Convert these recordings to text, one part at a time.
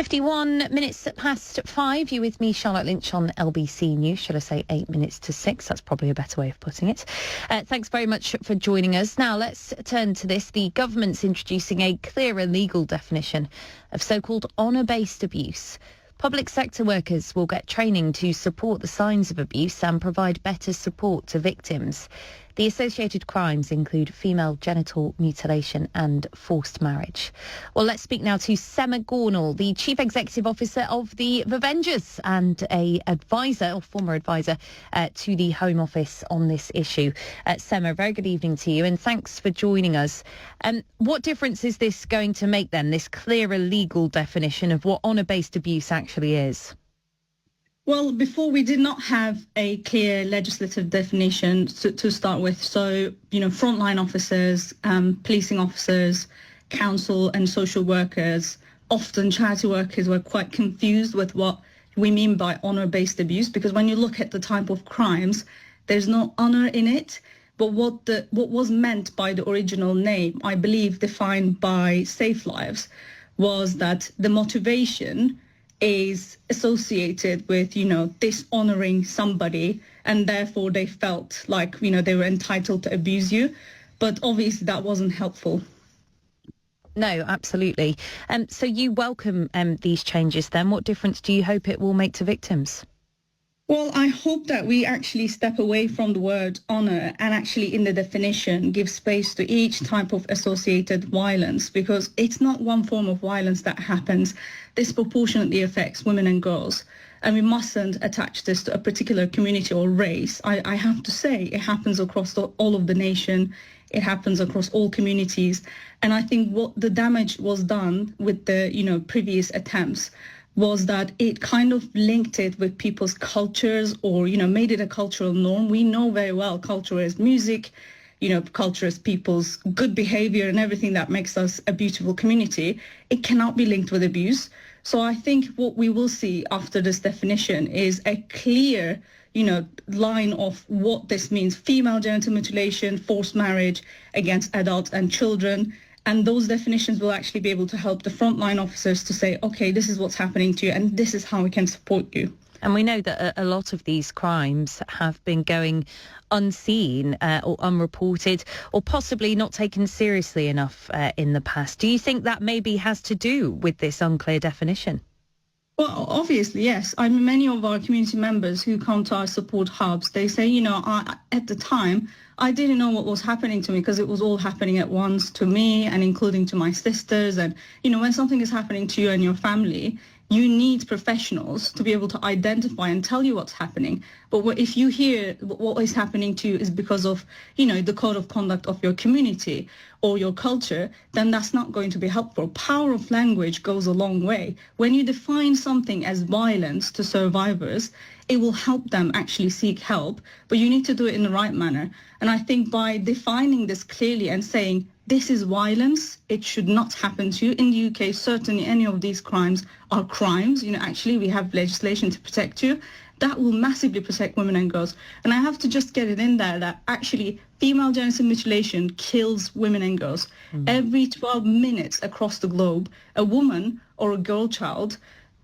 51 minutes past 5. You with me, Charlotte Lynch, on LBC News. Should I say 8 minutes to 6? That's probably a better way of putting it. Thanks very much for joining us. Now, let's turn to this. The government's introducing a clearer legal definition of so-called honour-based abuse. Public sector workers will get training to support the signs of abuse and provide better support to victims. The associated crimes include female genital mutilation and forced marriage. Well, let's speak now to Sema Gornall, the Chief Executive Officer of the Vavengers and a advisor, or former advisor, to the Home Office on this issue. Sema, very good evening to you and thanks for joining us. What difference is this going to make then, this clearer legal definition of what honour-based abuse actually is? Well, before we did not have a clear legislative definition to start with. So, frontline officers, policing officers, council and social workers, often charity workers were quite confused with what we mean by honour-based abuse, because when you look at the type of crimes, there's no honour in it. But what was meant by the original name, I believe defined by Safe Lives, was that the motivation is associated with, dishonouring somebody, and therefore they felt like, they were entitled to abuse you. But obviously that wasn't helpful. No, absolutely. So you welcome these changes then. What difference do you hope it will make to victims? Well, I hope that we actually step away from the word honour and actually in the definition give space to each type of associated violence, because it's not one form of violence that happens. Disproportionately affects women and girls. And we mustn't attach this to a particular community or race. I have to say it happens across all of the nation. It happens across all communities. And I think what the damage was done with the, previous attempts was that it kind of linked it with people's cultures or, made it a cultural norm. We know very well culture is music, culture is people's good behavior and everything that makes us a beautiful community. It cannot be linked with abuse. So I think what we will see after this definition is a clear, line of what this means. Female genital mutilation, forced marriage against adults and children. And those definitions will actually be able to help the frontline officers to say, okay, this is what's happening to you and this is how we can support you. And we know that a lot of these crimes have been going unseen or unreported or possibly not taken seriously enough in the past. Do you think that maybe has to do with this unclear definition? Well, obviously, yes. I mean, many of our community members who come to our support hubs, they say, at the time, I didn't know what was happening to me because it was all happening at once to me and including to my sisters. And, when something is happening to you and your family, you need professionals to be able to identify and tell you what's happening. But if you hear what is happening to you is because of, the code of conduct of your community or your culture, then that's not going to be helpful. Power of language goes a long way. When you define something as violence to survivors, it will help them actually seek help, but you need to do it in the right manner. And I think by defining this clearly and saying, this is violence, it should not happen to you. In the UK, certainly any of these crimes are crimes. Actually, we have legislation to protect you. That will massively protect women and girls. And I have to just get it in there that actually female genital mutilation kills women and girls. Every 12 minutes across the globe, a woman or a girl child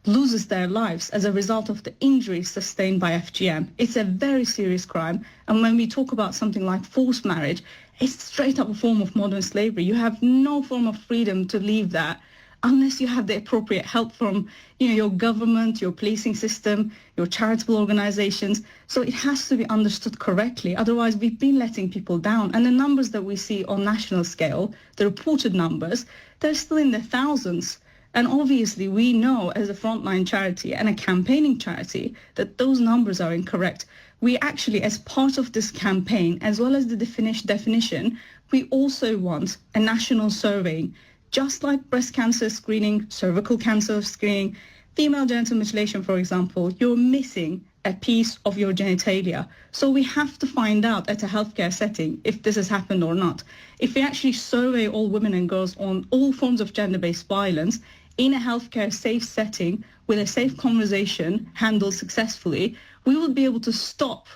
loses their lives as a result of the injuries sustained by FGM. It's a very serious crime. And when we talk about something like forced marriage, it's straight up a form of modern slavery. You have no form of freedom to leave that unless you have the appropriate help from, your government, your policing system, your charitable organizations. So it has to be understood correctly. Otherwise, we've been letting people down. And the numbers that we see on national scale, the reported numbers, they're still in the thousands. And obviously, we know as a frontline charity and a campaigning charity that those numbers are incorrect. We actually, as part of this campaign, as well as the definition, we also want a national survey, just like breast cancer screening, cervical cancer screening, female genital mutilation, for example. You're missing a piece of your genitalia. So we have to find out at a healthcare setting if this has happened or not. If we actually survey all women and girls on all forms of gender-based violence, in a healthcare safe setting with a safe conversation handled successfully, we will be able to stop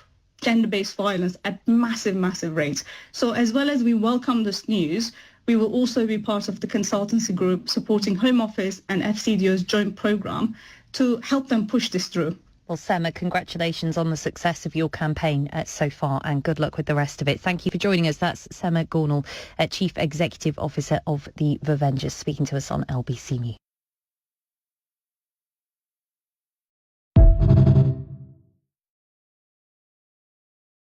gender-based violence at massive, massive rates. So as well as we welcome this news, We will also be part of the consultancy group supporting Home Office and FCDO's joint programme to help them push this through. Well, Sema, congratulations on the success of your campaign so far, and good luck with the rest of it. Thank you for joining us. That's Sema Gornall, Chief Executive Officer of the Vavengers, speaking to us on LBC News.